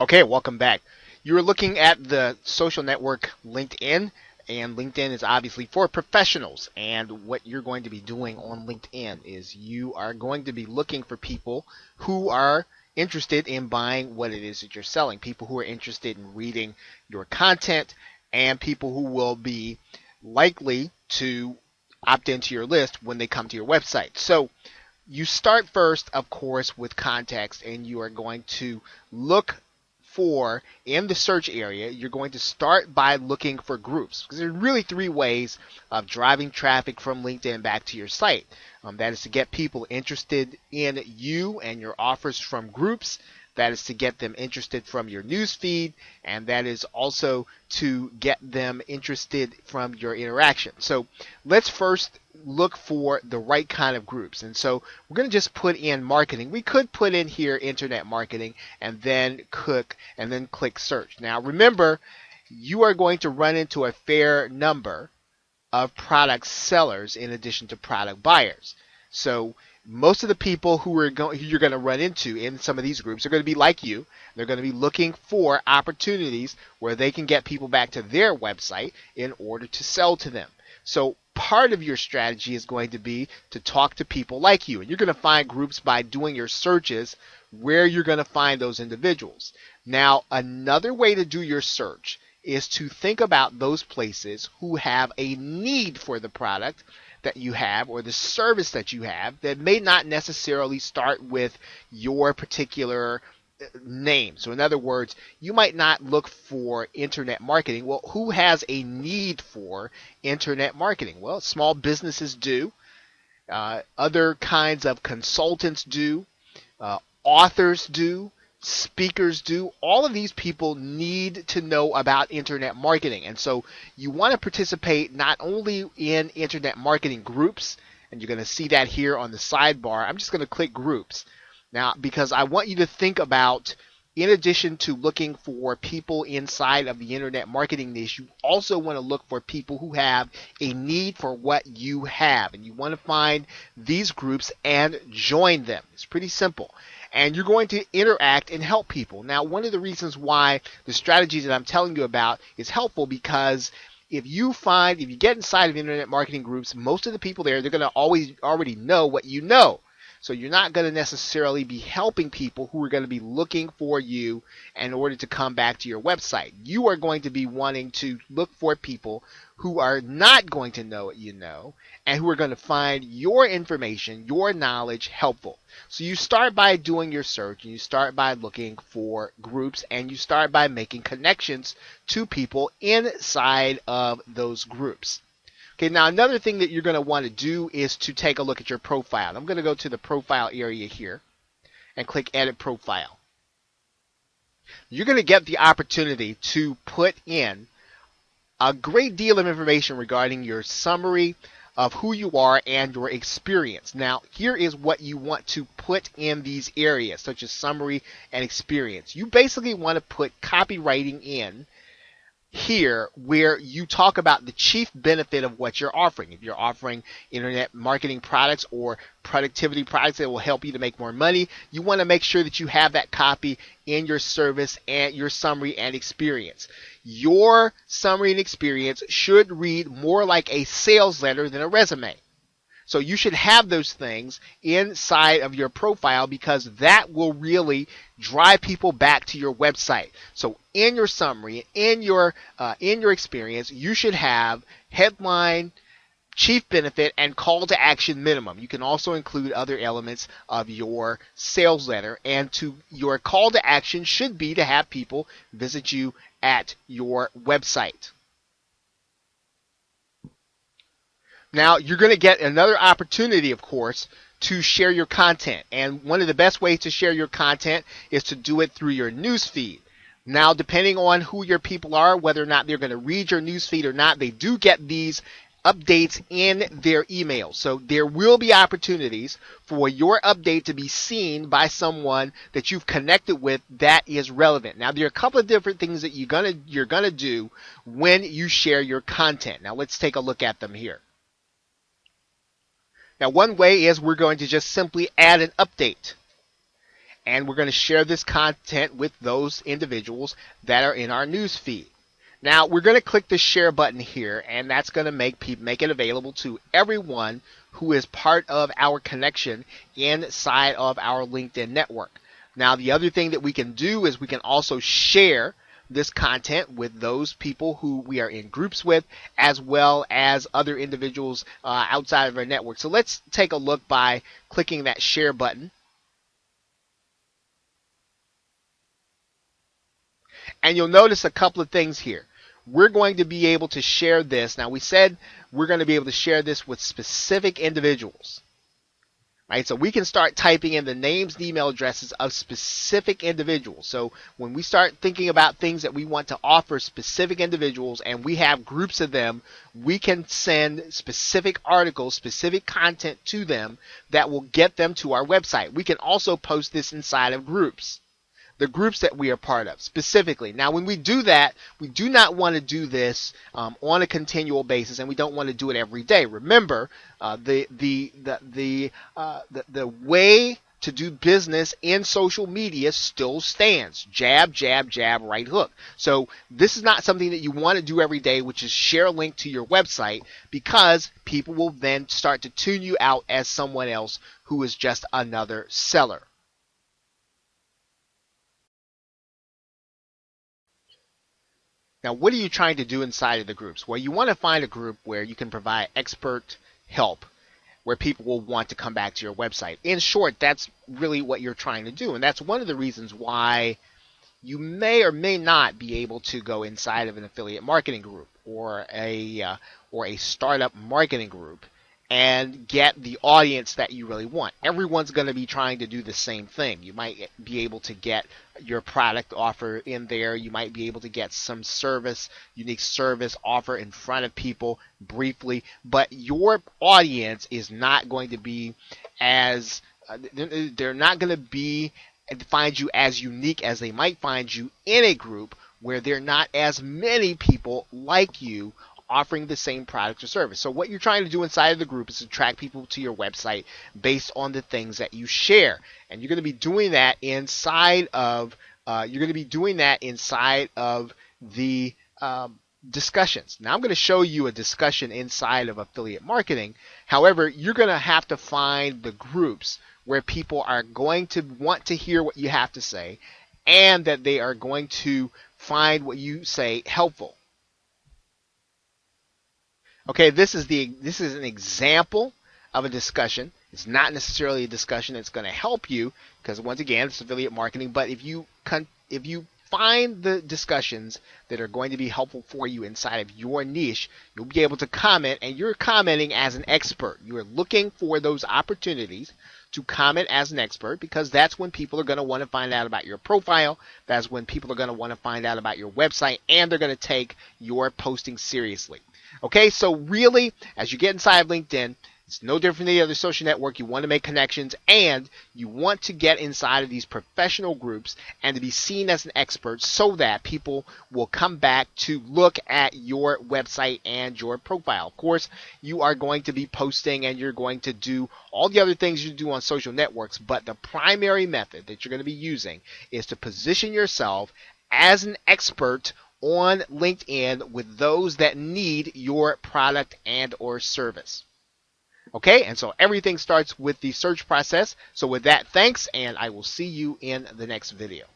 Okay, welcome back. You're looking at the social network LinkedIn, and LinkedIn is obviously for professionals. And what you're going to be doing on LinkedIn is you are going to be looking for people who are interested in buying what it is that you're selling, people who are interested in reading your content, and people who will be likely to opt into your list when they come to your website. So you start first, of course, with context, and you are going to look for, in the search area, you're going to start by looking for groups. Because there are really three ways of driving traffic from LinkedIn back to your site. That is to get people interested in you and your offers from groups. That is to get them interested from your news feed, and that is also to get them interested from your interaction. So let's first look for the right kind of groups. And so we're going to just put in marketing. We could put in here internet marketing and then click search. Now remember, you are going to run into a fair number of product sellers in addition to product buyers. So most of the people who you're going to run into in some of these groups are going to be like you. They're going to be looking for opportunities where they can get people back to their website in order to sell to them. So part of your strategy is going to be to talk to people like you. And you're going to find groups by doing your searches where you're going to find those individuals. Now, another way to do your search is to think about those places who have a need for the product that you have or the service that you have that may not necessarily start with your particular name. So in other words, you might not look for internet marketing. Well, who has a need for internet marketing? Well, small businesses do. Other kinds of consultants do. Authors do. Speakers do. All of these people need to know about internet marketing. And so you want to participate not only in internet marketing groups, and you're going to see that here on the sidebar. I'm just going to click groups. Now, because I want you to think about, in addition to looking for people inside of the internet marketing niche, you also want to look for people who have a need for what you have. And you want to find these groups and join them. It's pretty simple. And you're going to interact and help people. Now, one of the reasons why the strategies that I'm telling you about is helpful, because if you get inside of internet marketing groups, most of the people there, they're going to already know what you know. So you're not going to necessarily be helping people who are going to be looking for you in order to come back to your website. You are going to be wanting to look for people who are not going to know what you know and who are going to find your information, your knowledge helpful. So you start by doing your search, and you start by looking for groups, and you start by making connections to people inside of those groups. Okay, now another thing that you're going to want to do is to take a look at your profile. I'm going to go to the profile area here and click Edit Profile. You're going to get the opportunity to put in a great deal of information regarding your summary of who you are and your experience. Now, here is what you want to put in these areas, such as summary and experience. You basically want to put copywriting in here where you talk about the chief benefit of what you're offering. If you're offering internet marketing products or productivity products that will help you to make more money, you want to make sure that you have that copy in your service and your summary and experience. Your summary and experience should read more like a sales letter than a resume. So you should have those things inside of your profile, because that will really drive people back to your website. So in your summary, in your experience, you should have headline, chief benefit, and call to action minimum. You can also include other elements of your sales letter, and your call to action should be to have people visit you at your website. Now, you're going to get another opportunity, of course, to share your content. And one of the best ways to share your content is to do it through your news feed. Now, depending on who your people are, whether or not they're going to read your news feed or not, they do get these updates in their email. So there will be opportunities for your update to be seen by someone that you've connected with that is relevant. Now, there are a couple of different things that you're gonna do when you share your content. Now, let's take a look at them here. Now, one way is we're going to just simply add an update. And we're going to share this content with those individuals that are in our news feed. Now we're going to click the share button here, and that's going to make it available to everyone who is part of our connection inside of our LinkedIn network. Now the other thing that we can do is we can also share this content with those people who we are in groups with, as well as other individuals outside of our network. So let's take a look by clicking that share button. And you'll notice a couple of things here. We're going to be able to share this. Now we said we're going to be able to share this with specific individuals. Right, so we can start typing in the names and email addresses of specific individuals. So when we start thinking about things that we want to offer specific individuals and we have groups of them, we can send specific articles, specific content to them that will get them to our website. We can also post this inside of groups, the groups that we are part of specifically. Now, when we do that, we do not want to do this on a continual basis, and we don't want to do it every day. Remember, the way to do business in social media still stands. Jab, jab, jab, right hook. So this is not something that you want to do every day, which is share a link to your website, because people will then start to tune you out as someone else who is just another seller. Now, what are you trying to do inside of the groups? Well, you want to find a group where you can provide expert help, where people will want to come back to your website. In short, that's really what you're trying to do. And that's one of the reasons why you may or may not be able to go inside of an affiliate marketing group or a startup marketing group and get the audience that you really want. Everyone's going to be trying to do the same thing. You might be able to get your product offer in there. You might be able to get some service, unique service offer in front of people briefly, but your audience is not going to be as, they're not going to be find you as unique as they might find you in a group where there are not as many people like you offering the same product or service. So what you're trying to do inside of the group is attract people to your website based on the things that you share. And you're going to be doing that inside of the discussions. Now I'm going to show you a discussion inside of affiliate marketing. However, you're going to have to find the groups where people are going to want to hear what you have to say and that they are going to find what you say helpful. Okay, this is an example of a discussion. It's not necessarily a discussion that's going to help you because, once again, it's affiliate marketing. But if you find the discussions that are going to be helpful for you inside of your niche, you'll be able to comment, and you're commenting as an expert. You are looking for those opportunities to comment as an expert because that's when people are going to want to find out about your profile. That's when people are going to want to find out about your website, and they're going to take your posting seriously. Okay, so really, as you get inside of LinkedIn, it's no different than the other social network. You want to make connections, and you want to get inside of these professional groups and to be seen as an expert so that people will come back to look at your website and your profile. Of course, you are going to be posting and you're going to do all the other things you do on social networks, but the primary method that you're going to be using is to position yourself as an expert on LinkedIn with those that need your product and or service. Okay, and so everything starts with the search process. So with that, thanks, and I will see you in the next video.